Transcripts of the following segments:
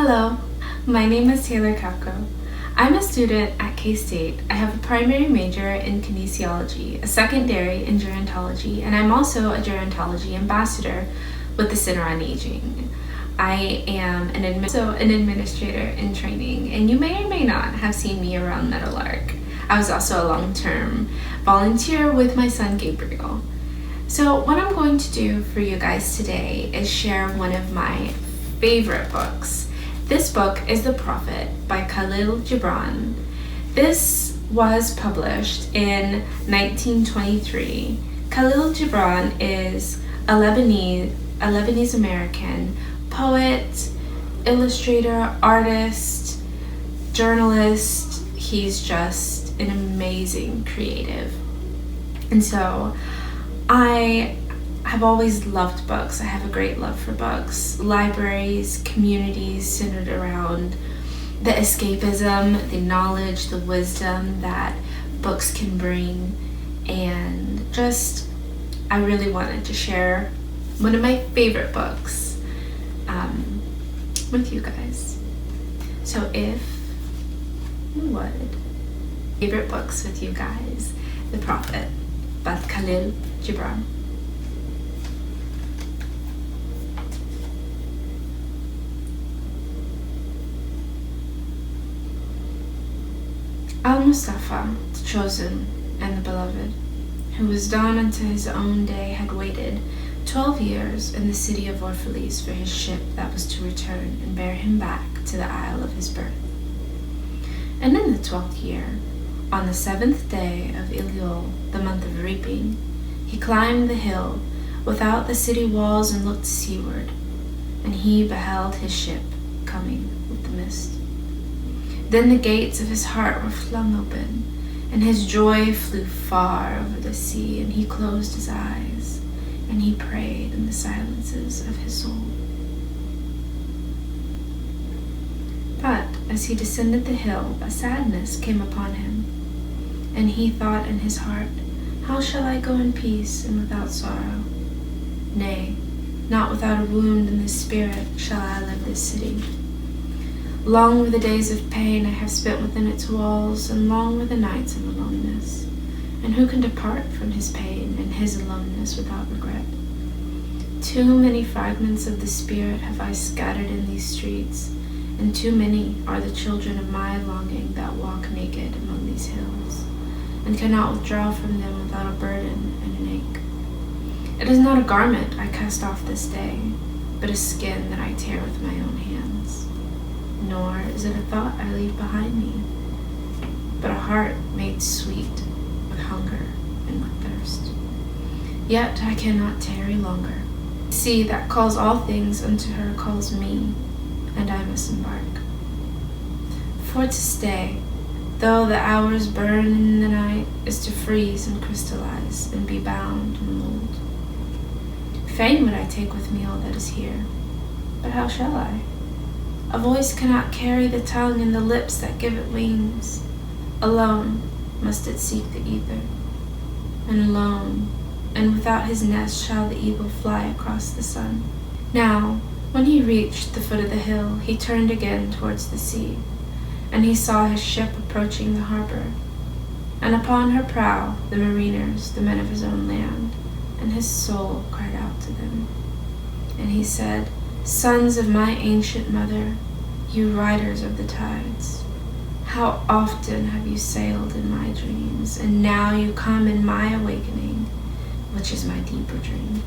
Hello, my name is Taylor Kako. I'm a student at K-State. I have a primary major in kinesiology, a secondary in gerontology, and I'm also a gerontology ambassador with the Center on Aging. I am an administrator in training, and you may or may not have seen me around Meadowlark. I was also a long-term volunteer with my son Gabriel. So what I'm going to do for you guys today is share one of my favorite books. This book is The Prophet by Kahlil Gibran. This was published in 1923. Kahlil Gibran is a Lebanese American poet, illustrator, artist, journalist. He's just an amazing creative. And so I have always loved books. I have a great love for books. Libraries, communities centered around the escapism, the knowledge, the wisdom that books can bring. And just, I really wanted to share one of my favorite books with you guys. So if you would, favorite books with you guys, The Prophet by Kahlil Gibran. Al-Mustafa, the chosen and the beloved, who was done unto his own day, had waited 12 years in the city of Orphalese for his ship that was to return and bear him back to the isle of his birth. And in the 12th year, on the 7th day of Elul, the month of reaping, he climbed the hill without the city walls and looked seaward, and he beheld his ship coming with the mist. Then the gates of his heart were flung open, and his joy flew far over the sea, and he closed his eyes, and he prayed in the silences of his soul. But as he descended the hill, a sadness came upon him, and he thought in his heart, how shall I go in peace and without sorrow? Nay, not without a wound in the spirit shall I live this city. Long were the days of pain I have spent within its walls, and long were the nights of aloneness. And who can depart from his pain and his aloneness without regret? Too many fragments of the spirit have I scattered in these streets, and too many are the children of my longing that walk naked among these hills, and cannot withdraw from them without a burden and an ache. It is not a garment I cast off this day, but a skin that I tear with my own hands. Nor is it a thought I leave behind me, but a heart made sweet with hunger and with thirst. Yet I cannot tarry longer. The sea that calls all things unto her calls me, and I must embark. For to stay, though the hours burn in the night, is to freeze and crystallize and be bound and mold. Fain would I take with me all that is here, but how shall I? A voice cannot carry the tongue and the lips that give it wings. Alone must it seek the ether, and alone and without his nest shall the eagle fly across the sun. Now, when he reached the foot of the hill, he turned again towards the sea, and he saw his ship approaching the harbor, and upon her prow the mariners, the men of his own land, and his soul cried out to them. And he said, Sons of my ancient mother, you riders of the tides, how often have you sailed in my dreams, and now you come in my awakening, which is my deeper dream.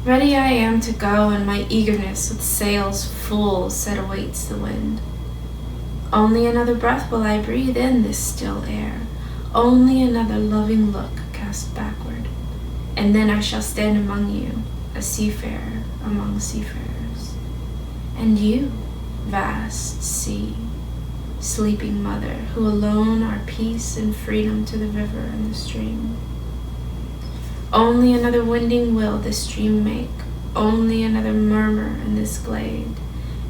Ready I am to go, and my eagerness with sails full set awaits the wind. Only another breath will I breathe in this still air, only another loving look cast backward, and then I shall stand among you, a seafarer among seafarers. And you, vast sea, sleeping mother, who alone are peace and freedom to the river and the stream. Only another winding will this stream make, only another murmur in this glade,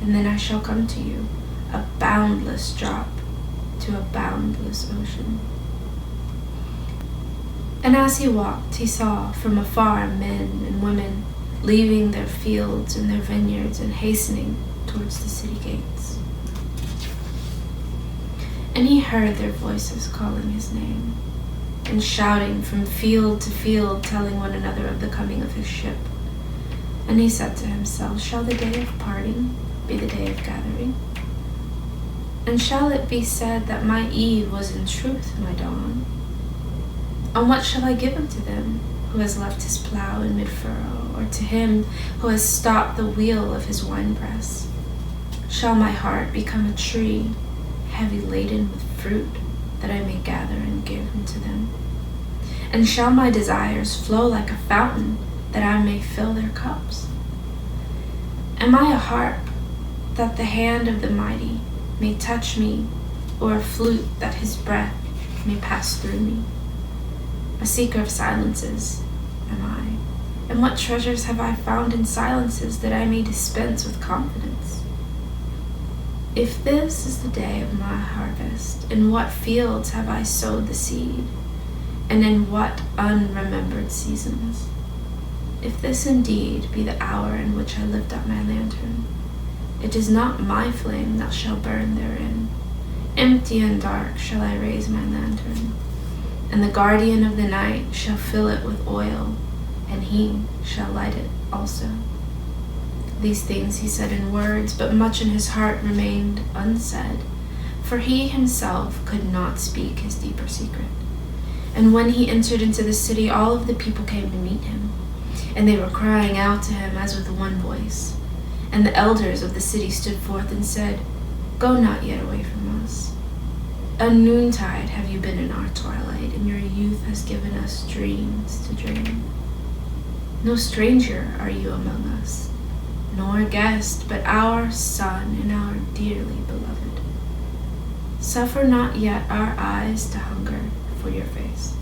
and then I shall come to you, a boundless drop to a boundless ocean. And as he walked, he saw from afar men and women, leaving their fields and their vineyards and hastening towards the city gates. And he heard their voices calling his name, and shouting from field to field, telling one another of the coming of his ship. And he said to himself, shall the day of parting be the day of gathering? And shall it be said that my eve was in truth my dawn? And what shall I give unto them who has left his plough in mid-furrow, or to him who has stopped the wheel of his winepress? Shall my heart become a tree, heavy laden with fruit, that I may gather and give unto them? And shall my desires flow like a fountain, that I may fill their cups? Am I a harp, that the hand of the mighty may touch me, or a flute, that his breath may pass through me? A seeker of silences am I, and what treasures have I found in silences, that I may dispense with confidence? If this is the day of my harvest, in what fields have I sowed the seed, and in what unremembered seasons? If this indeed be the hour in which I lift up my lantern, it is not my flame that shall burn therein. Empty and dark shall I raise my lantern, and the guardian of the night shall fill it with oil, and he shall light it also. These things he said in words, but much in his heart remained unsaid, for he himself could not speak his deeper secret. And when he entered into the city, all of the people came to meet him, and they were crying out to him as with one voice. And the elders of the city stood forth and said, go not yet away from us. A noontide have you been in our twilight, and your youth has given us dreams to dream. No stranger are you among us, nor guest, but our son and our dearly beloved. Suffer not yet our eyes to hunger for your face.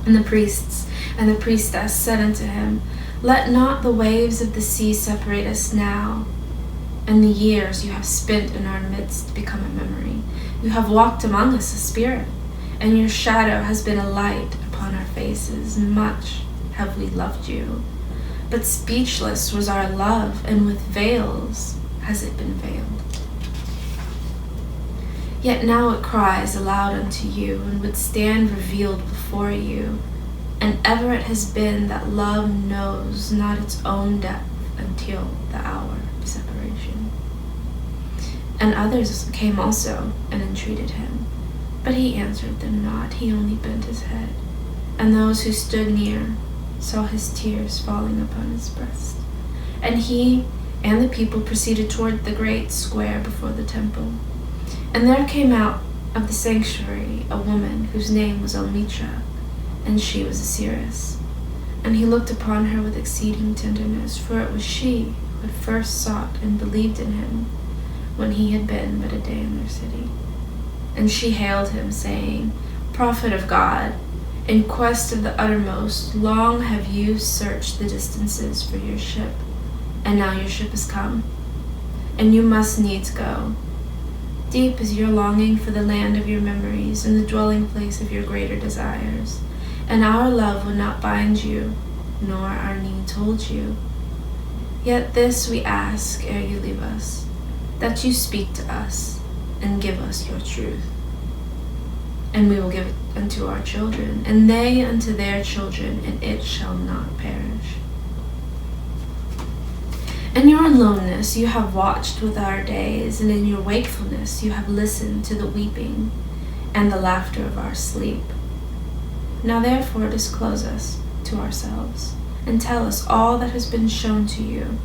And the priests and the priestess said unto him, let not the waves of the sea separate us now, and the years you have spent in our midst become a memory. You have walked among us a spirit, and your shadow has been a light upon our faces. Much have we loved you, but speechless was our love, and with veils has it been veiled. Yet now it cries aloud unto you, and would stand revealed before you. And ever it has been that love knows not its own depth until the hour of separation. And others came also and entreated him, but he answered them not, he only bent his head. And those who stood near saw his tears falling upon his breast. And he and the people proceeded toward the great square before the temple. And there came out of the sanctuary a woman whose name was Almitra, and she was a seeress. And he looked upon her with exceeding tenderness, for it was she who had first sought and believed in him, when he had been but a day in their city. And she hailed him, saying, Prophet of God, in quest of the uttermost, long have you searched the distances for your ship, and now your ship is come, and you must needs go. Deep is your longing for the land of your memories, and the dwelling place of your greater desires. And our love will not bind you, nor our needs hold you. Yet this we ask ere you leave us, that you speak to us, and give us your truth. And we will give it unto our children, and they unto their children, and it shall not perish. In your aloneness you have watched with our days, and in your wakefulness you have listened to the weeping and the laughter of our sleep. Now therefore disclose us to ourselves, and tell us all that has been shown to you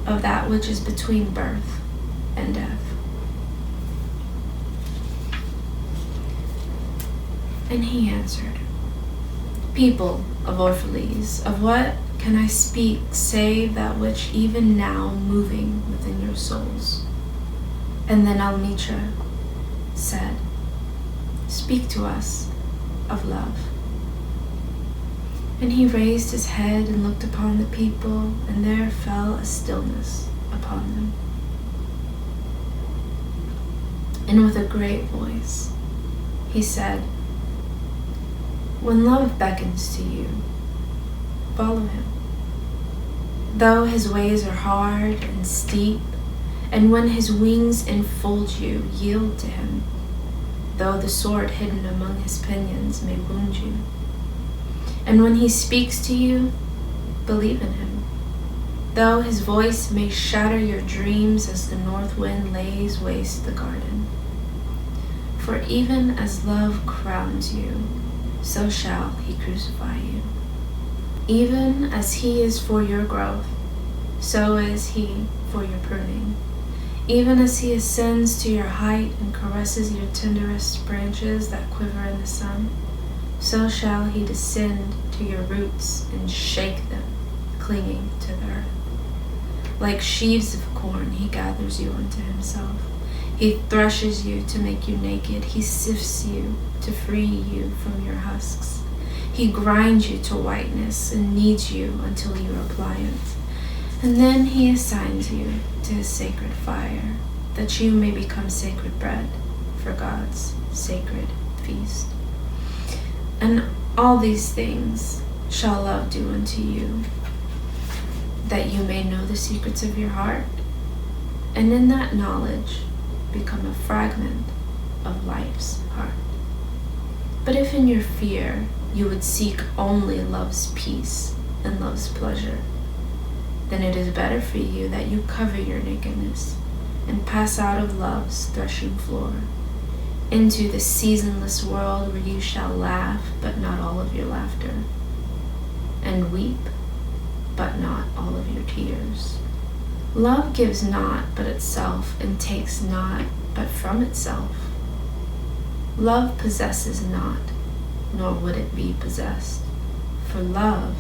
of that which is between birth and death. And he answered, People of Orphalese, of what can I speak save that which even now moving within your souls? And then Almitra said, Speak to us of love. And he raised his head and looked upon the people, and there fell a stillness upon them. And with a great voice he said, When love beckons to you, follow him. Though his ways are hard and steep, and when his wings enfold you, yield to him, though the sword hidden among his pinions may wound you. And when he speaks to you, believe in him, though his voice may shatter your dreams as the north wind lays waste the garden. For even as love crowns you, so shall he crucify you. Even as he is for your growth, so is he for your pruning. Even as he ascends to your height and caresses your tenderest branches that quiver in the sun, so shall he descend to your roots and shake them, clinging to the earth. Like sheaves of corn, he gathers you unto himself. He threshes you to make you naked. He sifts you to free you from your husks. He grinds you to whiteness and kneads you until you are pliant. And then he assigns you to his sacred fire, that you may become sacred bread for God's sacred feast. And all these things shall love do unto you, that you may know the secrets of your heart, and in that knowledge become a fragment of life's heart. But if in your fear you would seek only love's peace and love's pleasure, then it is better for you that you cover your nakedness and pass out of love's threshing floor into the seasonless world where you shall laugh, but not all of your laughter, and weep, but not all of your tears. Love gives not but itself, and takes not but from itself. Love possesses not, nor would it be possessed, for love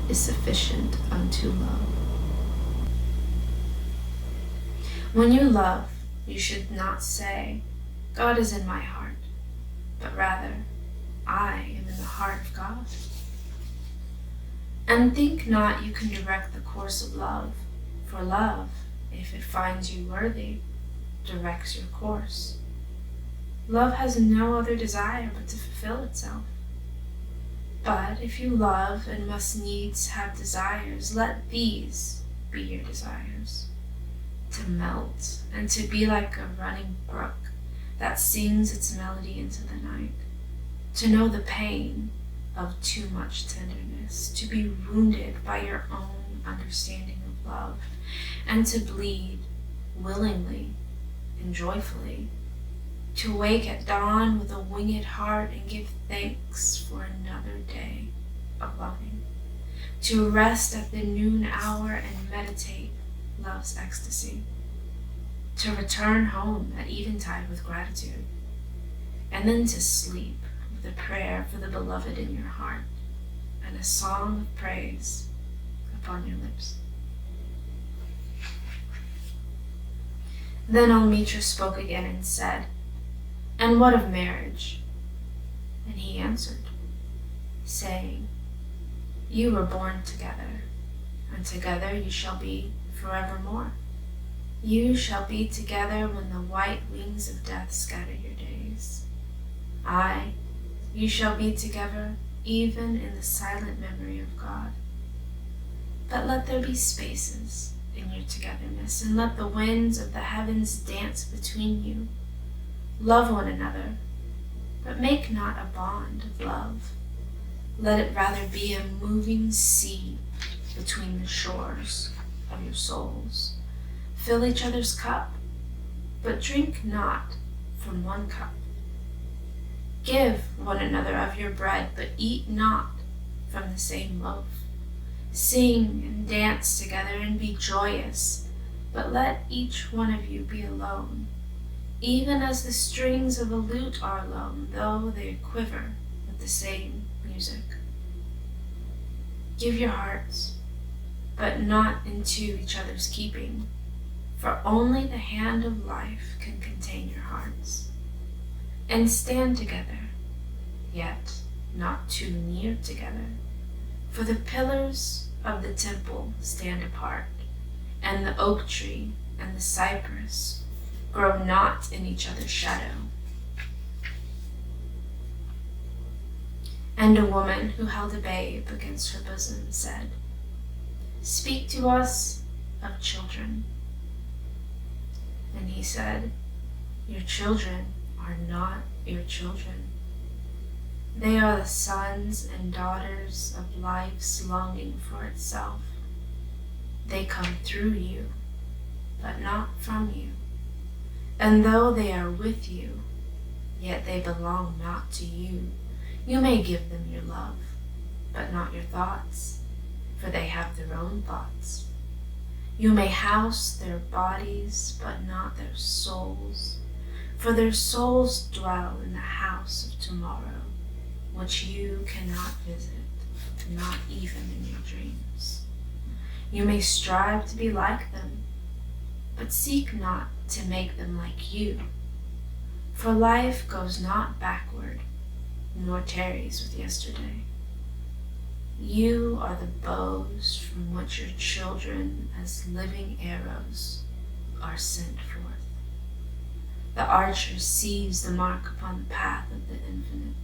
is sufficient unto love. When you love, you should not say, God is in my heart, but rather, I am in the heart of God. And think not you can direct the course of love, for love, if it finds you worthy, directs your course. Love has no other desire but to fulfill itself. But if you love and must needs have desires, let these be your desires: to melt and to be like a running brook that sings its melody into the night, to know the pain of too much tenderness, to be wounded by your own understanding of love, and to bleed willingly and joyfully, to wake at dawn with a winged heart and give thanks for another day of loving, to rest at the noon hour and meditate love's ecstasy, to return home at eventide with gratitude, and then to sleep with a prayer for the beloved in your heart and a song of praise upon your lips. Then Almitra spoke again and said, And what of marriage? And he answered, saying, You were born together, and together you shall be forevermore. You shall be together when the white wings of death scatter your days. Aye, you shall be together even in the silent memory of God. But let there be spaces in your togetherness, and let the winds of the heavens dance between you. Love one another, but make not a bond of love. Let it rather be a moving sea between the shores of your souls. Fill each other's cup, but drink not from one cup. Give one another of your bread, but eat not from the same loaf. Sing and dance together and be joyous, but let each one of you be alone, even as the strings of a lute are alone, though they quiver with the same music. Give your hearts, but not into each other's keeping, for only the hand of life can contain your hearts. And stand together, yet not too near together, for the pillars of the temple stand apart, and the oak tree and the cypress grow not in each other's shadow. And a woman who held a babe against her bosom said, Speak to us of children. And he said, Your children are not your children. They are the sons and daughters of life's longing for itself. They come through you, but not from you. And though they are with you, yet they belong not to you. You may give them your love, but not your thoughts, for they have their own thoughts. You may house their bodies, but not their souls, for their souls dwell in the house of tomorrow, which you cannot visit, not even in your dreams. You may strive to be like them, but seek not to make them like you, for life goes not backward, nor tarries with yesterday. You are the bows from which your children, as living arrows, are sent forth. The archer sees the mark upon the path of the infinite,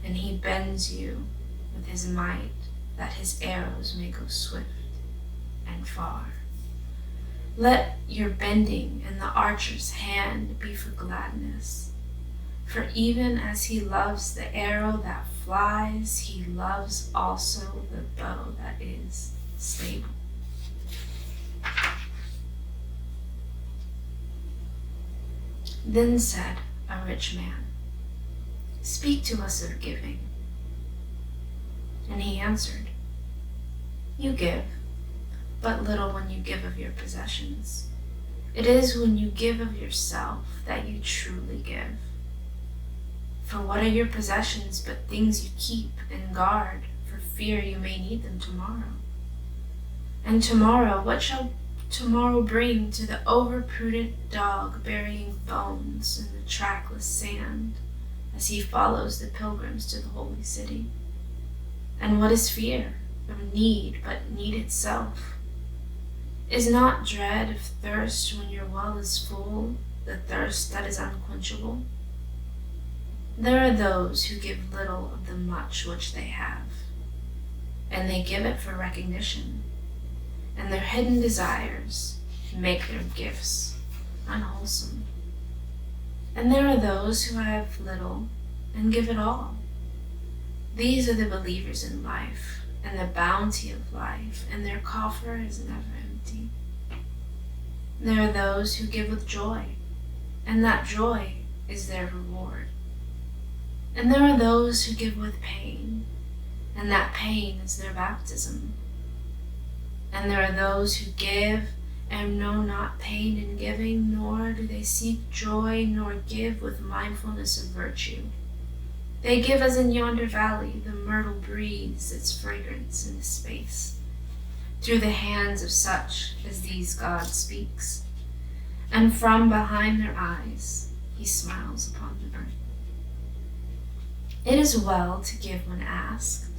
and he bends you with his might, that his arrows may go swift and far. Let your bending in the archer's hand be for gladness, for even as he loves the arrow that flies, he loves also the bow that is stable. Then said a rich man, Speak to us of giving. And he answered, You give but little when you give of your possessions. It is when you give of yourself that you truly give. For what are your possessions but things you keep and guard for fear you may need them tomorrow? And tomorrow, what shall tomorrow bring to the over-prudent dog burying bones in the trackless sand as he follows the pilgrims to the holy city? And what is fear of need but need itself? Is not dread of thirst when your well is full, the thirst that is unquenchable? There are those who give little of the much which they have, and they give it for recognition, and their hidden desires make their gifts unwholesome. And there are those who have little and give it all. These are the believers in life and the bounty of life, and their coffer is never empty. There are those who give with joy, and that joy is their reward. And there are those who give with pain, and that pain is their baptism. And there are those who give and know not pain in giving, nor do they seek joy, nor give with mindfulness of virtue. They give as in yonder valley the myrtle breathes its fragrance in the space. Through the hands of such as these God speaks, and from behind their eyes he smiles upon the earth. It is well to give when asked,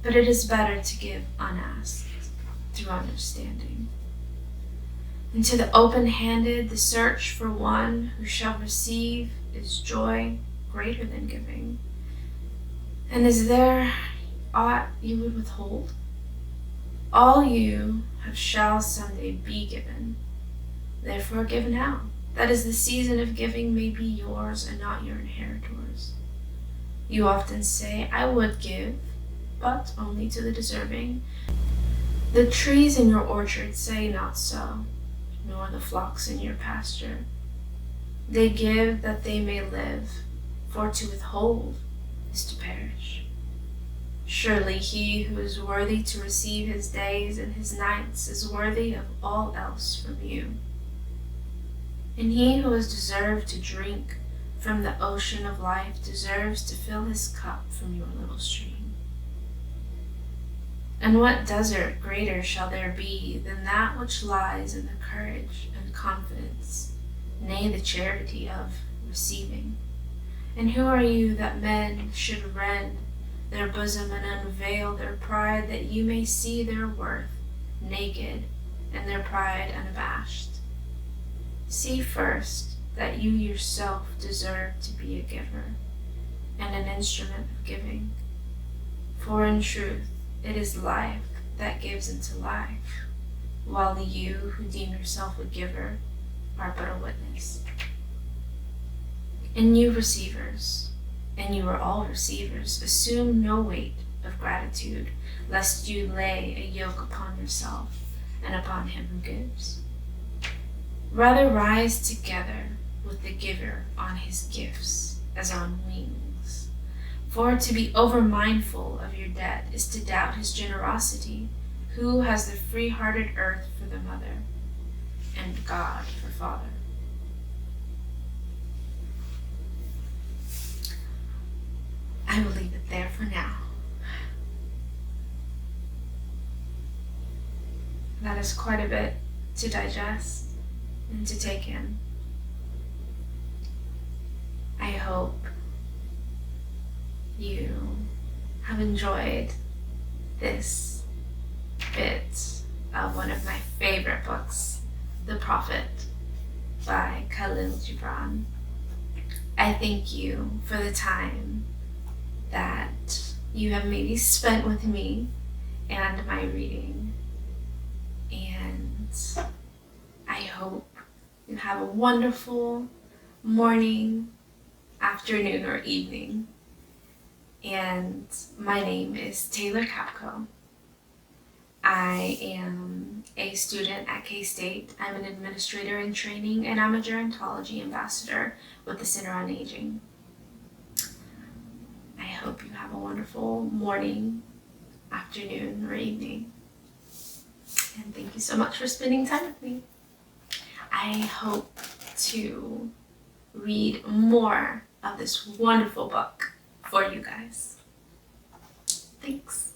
but it is better to give unasked, through understanding. And to the open-handed, the search for one who shall receive is joy greater than giving. And is there aught you would withhold? All you have shall someday be given. Therefore give now, that as the season of giving may be yours and not your inheritors. You often say, I would give, but only to the deserving. The trees in your orchard say not so, nor the flocks in your pasture. They give that they may live, for to withhold is to perish. Surely he who is worthy to receive his days and his nights is worthy of all else from you. And he who has deserved to drink from the ocean of life deserves to fill his cup from your little stream. And what desert greater shall there be than that which lies in the courage and confidence, nay, the charity of receiving? And who are you that men should rend their bosom and unveil their pride, that you may see their worth naked and their pride unabashed? See first that you yourself deserve to be a giver and an instrument of giving. For in truth, it is life that gives into life, while you who deem yourself a giver are but a witness. And you receivers, and you are all receivers, assume no weight of gratitude, lest you lay a yoke upon yourself and upon him who gives. Rather rise together with the giver on his gifts as on wings. For to be over-mindful of your debt is to doubt his generosity, who has the free-hearted earth for the mother and God for father. I will leave it there for now. That is quite a bit to digest and to take in. I hope you have enjoyed this bit of one of my favorite books, The Prophet by Kahlil Gibran. I thank you for the time that you have maybe spent with me and my reading. And I hope you have a wonderful morning, afternoon, or evening. And my name is Taylor Capco. I am a student at K-State. I'm an administrator in training, and I'm a gerontology ambassador with the Center on Aging. I hope you have a wonderful morning, afternoon, or evening. And thank you so much for spending time with me. I hope to read more of this wonderful book for you guys. Thanks.